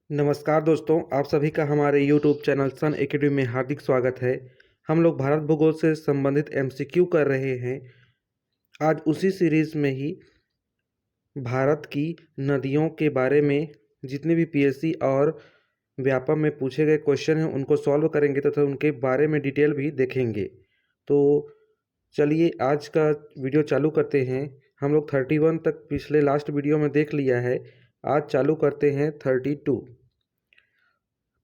नमस्कार दोस्तों, आप सभी का हमारे यूट्यूब चैनल सन एकेडमी में हार्दिक स्वागत है। हम लोग भारत भूगोल से संबंधित एमसीक्यू कर रहे हैं। आज उसी सीरीज़ में ही भारत की नदियों के बारे में जितने भी पीएससी और व्यापम में पूछे गए क्वेश्चन हैं उनको सॉल्व करेंगे तथा उनके बारे में डिटेल भी देखेंगे। तो चलिए आज का वीडियो चालू करते हैं। हम लोग 31 तक पिछले लास्ट वीडियो में देख लिया है। आज चालू करते हैं 32।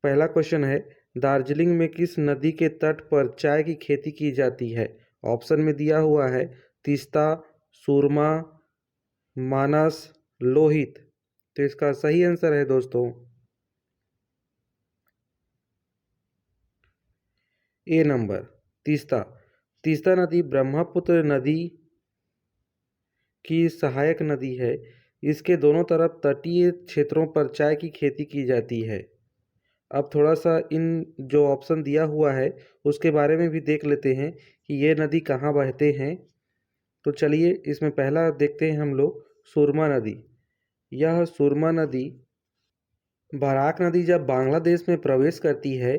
पहला क्वेश्चन है, दार्जिलिंग में किस नदी के तट पर चाय की खेती की जाती है? ऑप्शन में दिया हुआ है तीस्ता, सुरमा, मानस, लोहित। तो इसका सही आंसर है दोस्तों ए नंबर, तीस्ता। तीस्ता नदी ब्रह्मपुत्र नदी की सहायक नदी है। इसके दोनों तरफ तटीय क्षेत्रों पर चाय की खेती की जाती है। अब थोड़ा सा इन जो ऑप्शन दिया हुआ है उसके बारे में भी देख लेते हैं कि ये नदी कहाँ बहते हैं। तो चलिए इसमें पहला देखते हैं हम लोग, सुरमा नदी। यह सुरमा नदी बराक नदी जब बांग्लादेश में प्रवेश करती है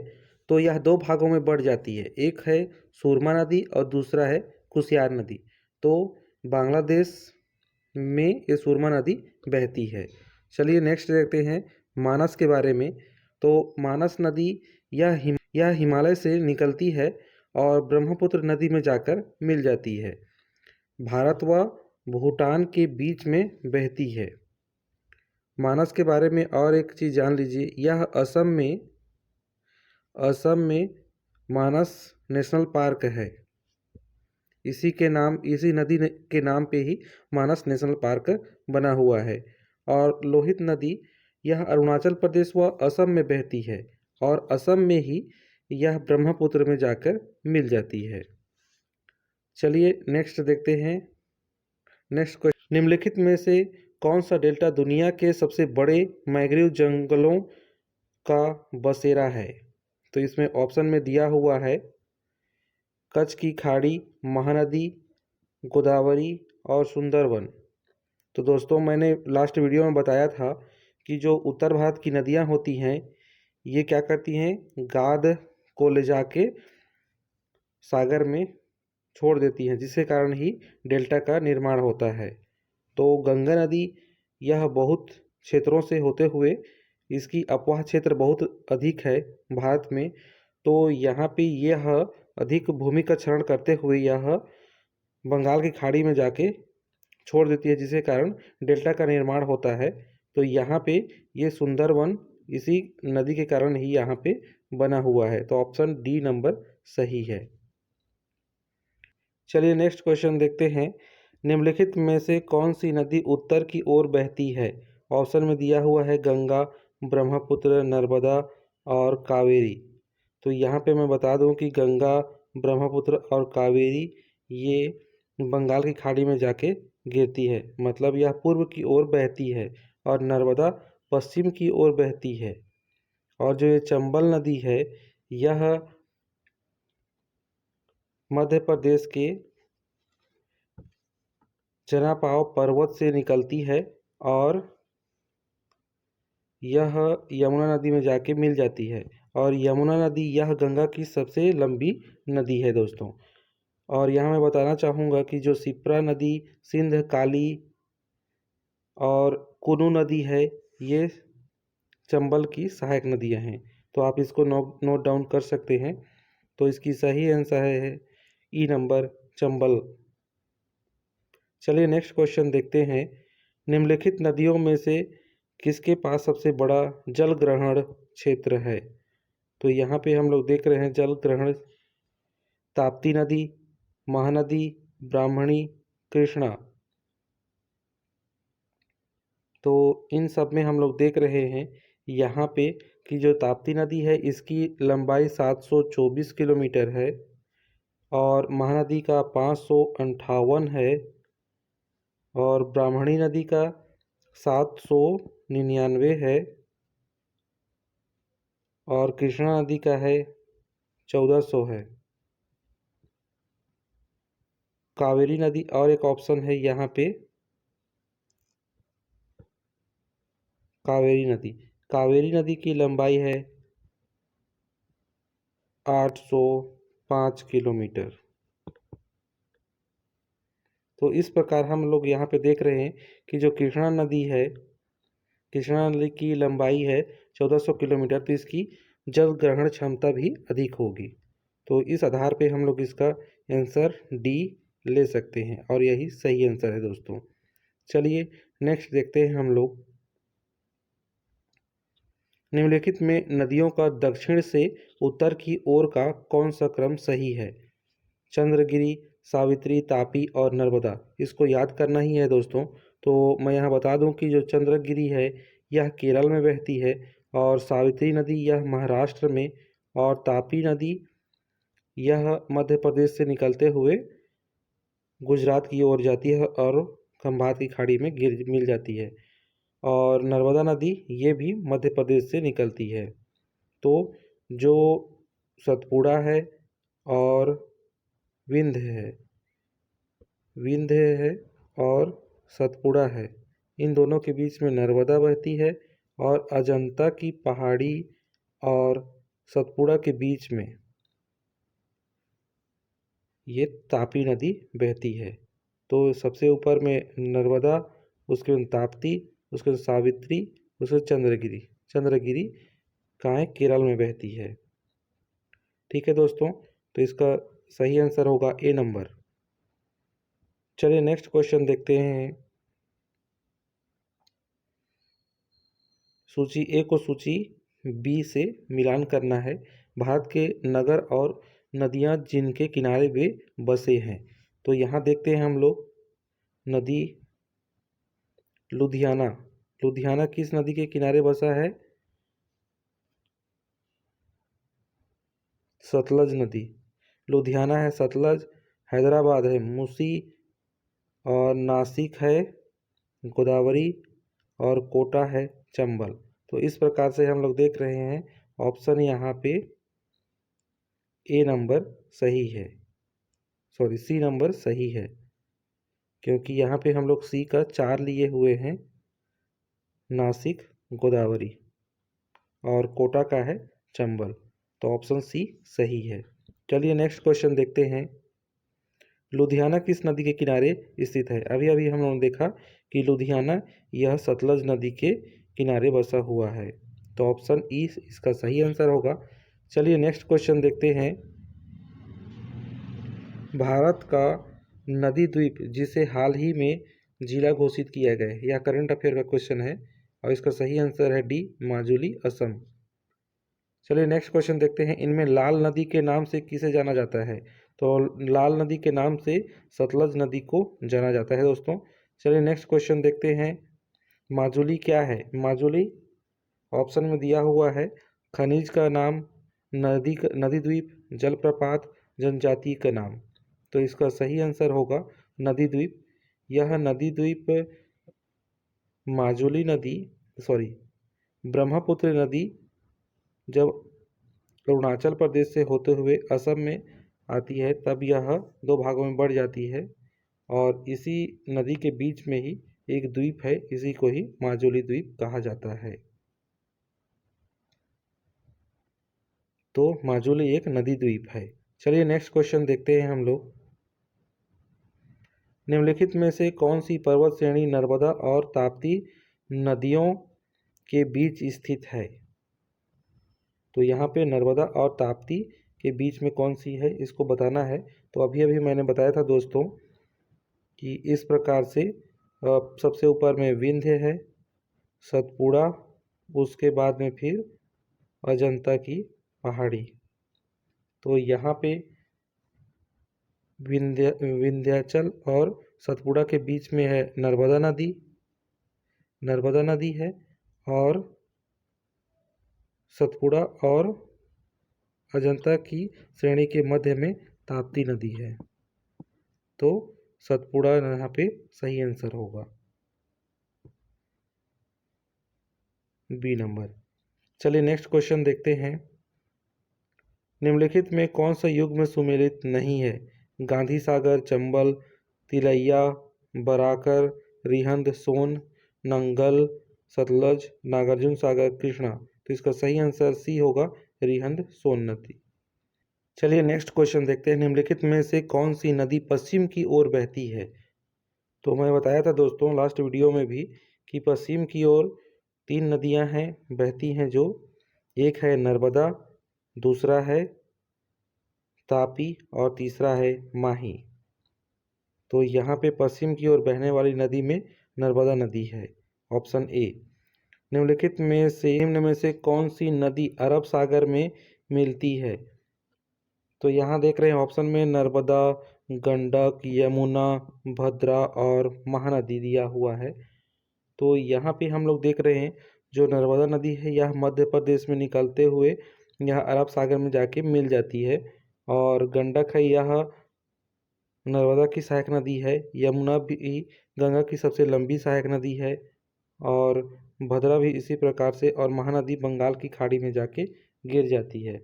तो यह दो भागों में बढ़ जाती है। एक है सुरमा नदी और दूसरा है कुसियार नदी। तो बांग्लादेश में ये सुरमा नदी बहती है। चलिए नेक्स्ट देखते हैं मानस के बारे में। तो मानस नदी यह हिमालय से निकलती है और ब्रह्मपुत्र नदी में जाकर मिल जाती है। भारत व भूटान के बीच में बहती है। मानस के बारे में और एक चीज़ जान लीजिए, यह असम में मानस नेशनल पार्क है। इसी नदी के नाम पे ही मानस नेशनल पार्क बना हुआ है। और लोहित नदी यह अरुणाचल प्रदेश व असम में बहती है और असम में ही यह ब्रह्मपुत्र में जाकर मिल जाती है। चलिए नेक्स्ट देखते हैं। नेक्स्ट क्वेश्चन, निम्नलिखित में से कौन सा डेल्टा दुनिया के सबसे बड़े मैंग्रोव जंगलों का बसेरा है? तो इसमें ऑप्शन में दिया हुआ है कच्छ की खाड़ी, महानदी, गोदावरी और सुंदरवन। तो दोस्तों मैंने लास्ट वीडियो में बताया था कि जो उत्तर भारत की नदियां होती हैं ये क्या करती हैं, गाद को ले जाके सागर में छोड़ देती हैं, जिसके कारण ही डेल्टा का निर्माण होता है। तो गंगा नदी यह बहुत क्षेत्रों से होते हुए इसकी अपवाह क्षेत्र बहुत अधिक है भारत में। तो यहाँ पे यह अधिक भूमि का क्षरण करते हुए यह बंगाल की खाड़ी में जाके छोड़ देती है, जिसके कारण डेल्टा का निर्माण होता है। तो यहाँ पे ये सुंदरवन इसी नदी के कारण ही यहाँ पे बना हुआ है। तो ऑप्शन डी नंबर सही है। चलिए नेक्स्ट क्वेश्चन देखते हैं। निम्नलिखित में से कौन सी नदी उत्तर की ओर बहती है? ऑप्शन में दिया हुआ है गंगा, ब्रह्मपुत्र, नर्मदा और कावेरी। तो यहाँ पे मैं बता दूं कि गंगा, ब्रह्मपुत्र और कावेरी ये बंगाल की खाड़ी में जाके गिरती है, मतलब यह पूर्व की ओर बहती है, और नर्मदा पश्चिम की ओर बहती है। और जो ये चंबल नदी है यह मध्य प्रदेश के चनापाव पर्वत से निकलती है और यह यमुना नदी में जाके मिल जाती है। और यमुना नदी यह गंगा की सबसे लंबी नदी है दोस्तों। और यहाँ मैं बताना चाहूँगा कि जो शिप्रा नदी, सिंध, काली और कुनू नदी है ये चंबल की सहायक नदियाँ हैं। तो आप इसको नोट डाउन कर सकते हैं। तो इसकी सही आंसर है ई नंबर, चंबल। चलिए नेक्स्ट क्वेश्चन देखते हैं। निम्नलिखित नदियों में से किसके पास सबसे बड़ा जल ग्रहण क्षेत्र है? तो यहाँ पे हम लोग देख रहे हैं जल ग्रहण, ताप्ती नदी, महानदी, ब्राह्मणी, कृष्णा। तो इन सब में हम लोग देख रहे हैं यहाँ पे कि जो ताप्ती नदी है इसकी लंबाई 724 किलोमीटर है और महानदी का 558 है और ब्राह्मणी नदी का 799 है और कृष्णा नदी का है 1400 है। कावेरी नदी और एक ऑप्शन है यहाँ पे, कावेरी नदी। कावेरी नदी की लंबाई है 805 किलोमीटर। तो इस प्रकार हम लोग यहाँ पे देख रहे हैं कि जो कृष्णा नदी है, कृष्णा नदी की लंबाई है 1400 किलोमीटर, तो इसकी जल ग्रहण क्षमता भी अधिक होगी। तो इस आधार पे हम लोग इसका आंसर डी ले सकते हैं और यही सही आंसर है दोस्तों। चलिए नेक्स्ट देखते हैं हम लोग। निम्नलिखित में नदियों का दक्षिण से उत्तर की ओर का कौन सा क्रम सही है? चंद्रगिरी, सावित्री, तापी और नर्मदा। इसको याद करना ही है दोस्तों। तो मैं यहाँ बता दूं कि जो चंद्रगिरी है यह केरल में बहती है, और सावित्री नदी यह महाराष्ट्र में, और तापी नदी यह मध्य प्रदेश से निकलते हुए गुजरात की ओर जाती है और खंभात की खाड़ी में गिर मिल जाती है। और नर्मदा नदी ये भी मध्य प्रदेश से निकलती है। तो जो सतपुड़ा है और विंध्य है और सतपुड़ा है, इन दोनों के बीच में नर्मदा बहती है, और अजंता की पहाड़ी और सतपुड़ा के बीच में ये तापी नदी बहती है। तो सबसे ऊपर में नर्मदा, उसके बाद ताप्ती, उसके बाद सावित्री, उसके बाद चंद्रगिरी। चंद्रगिरी कहाँ है? केरल में बहती है। ठीक है दोस्तों, तो इसका सही आंसर होगा ए नंबर। चलिए नेक्स्ट क्वेश्चन देखते हैं। सूची ए को सूची बी से मिलान करना है। भारत के नगर और नदियां जिनके किनारे वे बसे हैं। तो यहाँ देखते हैं हम लोग नदी लुधियाना। लुधियाना किस नदी के किनारे बसा है? सतलज नदी। लुधियाना है सतलज, हैदराबाद है मूसी, और नासिक है गोदावरी, और कोटा है चंबल। तो इस प्रकार से हम लोग देख रहे हैं ऑप्शन यहाँ पे ए नंबर सही है, सॉरी सी नंबर सही है, क्योंकि यहाँ पे हम लोग सी का 4 लिए हुए हैं, नासिक गोदावरी, और कोटा का है चंबल। तो ऑप्शन सी सही है। चलिए नेक्स्ट क्वेश्चन देखते हैं। लुधियाना किस नदी के किनारे स्थित है? अभी अभी हम लोगों ने देखा कि लुधियाना यह सतलज नदी के किनारे बसा हुआ है। तो ऑप्शन ई इसका सही आंसर होगा। चलिए नेक्स्ट क्वेश्चन देखते हैं। भारत का नदी द्वीप जिसे हाल ही में जिला घोषित किया गया है, यह करंट अफेयर का क्वेश्चन है, और इसका सही आंसर है डी माजुली, असम। चलिए नेक्स्ट क्वेश्चन देखते हैं। इनमें लाल नदी के नाम से किसे जाना जाता है? तो लाल नदी के नाम से सतलज नदी को जाना जाता है दोस्तों। चलिए नेक्स्ट क्वेश्चन देखते हैं। माजुली क्या है? माजुली ऑप्शन में दिया हुआ है खनिज का नाम, नदी द्वीप, जलप्रपात, जनजाति का नाम। तो इसका सही आंसर होगा नदी द्वीप। यह नदी द्वीप माजुली नदी, सॉरी ब्रह्मपुत्र नदी जब अरुणाचल प्रदेश से होते हुए असम में आती है तब यह 2 भागों में बढ़ जाती है, और इसी नदी के बीच में ही एक द्वीप है, इसी को ही माजुली द्वीप कहा जाता है। तो माजुली एक नदी द्वीप है। चलिए नेक्स्ट क्वेश्चन देखते हैं हम लोग। निम्नलिखित में से कौन सी पर्वत श्रेणी नर्मदा और ताप्ती नदियों के बीच स्थित है? तो यहाँ पे नर्मदा और ताप्ती के बीच में कौन सी है, इसको बताना है। तो अभी अभी मैंने बताया था दोस्तों कि इस प्रकार से सबसे ऊपर में विंध्य है, सतपुड़ा, उसके बाद में फिर अजंता की पहाड़ी। तो यहाँ पे विंध्याचल और सतपुड़ा के बीच में है नर्मदा नदी है, और सतपुड़ा और अजंता की श्रेणी के मध्य में ताप्ती नदी है। तो सतपुड़ा यहाँ पे सही आंसर होगा, बी नंबर। चलिए नेक्स्ट क्वेश्चन देखते हैं। निम्नलिखित में कौन सा युग में सुमेलित नहीं है? गांधी सागर, चंबल, तिलैया, बराकर, रिहंद, सोन, नंगल, सतलज, नागार्जुन सागर, कृष्णा। तो इसका सही आंसर सी होगा, रिहंद सोन नदी। चलिए नेक्स्ट क्वेश्चन देखते हैं। निम्नलिखित में से कौन सी नदी पश्चिम की ओर बहती है? तो मैं बताया था दोस्तों लास्ट वीडियो में भी कि पश्चिम की ओर 3 नदियां हैं, बहती हैं जो, एक है नर्मदा, दूसरा है तापी और तीसरा है माही। तो यहाँ पे पश्चिम की ओर बहने वाली नदी में नर्मदा नदी है, ऑप्शन ए। निम्न में से कौन सी नदी अरब सागर में मिलती है? तो यहाँ देख रहे हैं ऑप्शन में नर्मदा, गंडक, यमुना, भद्रा और महानदी दिया हुआ है। तो यहाँ पे हम लोग देख रहे हैं जो नर्मदा नदी है यह मध्य प्रदेश में निकलते हुए यह अरब सागर में जाके मिल जाती है, और गंडक है यह नर्मदा की सहायक नदी है, यमुना भी गंगा की सबसे लंबी सहायक नदी है, और भद्रा भी इसी प्रकार से, और महानदी बंगाल की खाड़ी में जाके गिर जाती है।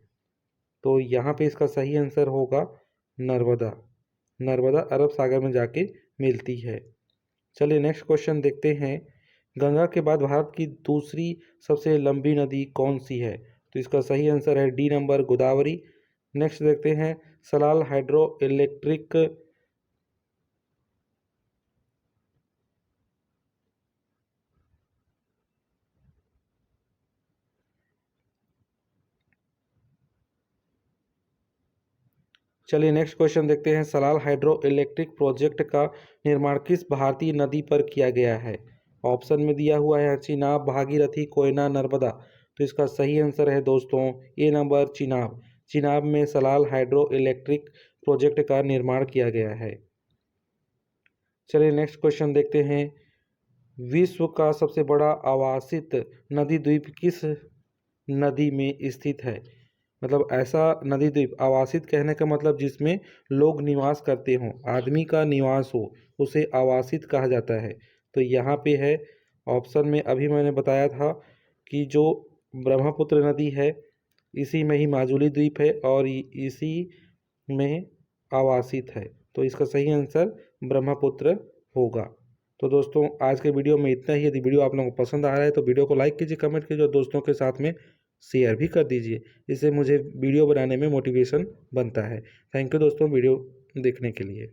तो यहाँ पे इसका सही आंसर होगा नर्मदा। नर्मदा अरब सागर में जाके मिलती है। चलिए नेक्स्ट क्वेश्चन देखते हैं। गंगा के बाद भारत की दूसरी सबसे लंबी नदी कौन सी है? तो इसका सही आंसर है डी नंबर, गोदावरी। नेक्स्ट देखते हैं सलाल हाइड्रो इलेक्ट्रिक चलिए नेक्स्ट क्वेश्चन देखते हैं। सलाल हाइड्रो इलेक्ट्रिक प्रोजेक्ट का निर्माण किस भारतीय नदी पर किया गया है? ऑप्शन में दिया हुआ है चिनाब, भागीरथी, कोयना, नर्मदा। तो इसका सही आंसर है दोस्तों ए नंबर, चिनाब। चिनाब में सलाल हाइड्रो इलेक्ट्रिक प्रोजेक्ट का निर्माण किया गया है। चलिए नेक्स्ट क्वेश्चन देखते हैं। विश्व का सबसे बड़ा आवासित नदी द्वीप किस नदी में स्थित है? मतलब ऐसा नदी द्वीप, आवासित कहने का मतलब जिसमें लोग निवास करते हों, आदमी का निवास हो, उसे आवासित कहा जाता है। तो यहाँ पे है ऑप्शन में, अभी मैंने बताया था कि जो ब्रह्मपुत्र नदी है इसी में ही माजुली द्वीप है और इसी में आवासित है। तो इसका सही आंसर ब्रह्मपुत्र होगा। तो दोस्तों आज के वीडियो में इतना ही। यदि वीडियो आप लोगों को पसंद आ रहा है तो वीडियो को लाइक कीजिए, कमेंट कीजिए और दोस्तों के साथ में शेयर भी कर दीजिए। इससे मुझे वीडियो बनाने में मोटिवेशन बनता है। थैंक यू दोस्तों वीडियो देखने के लिए।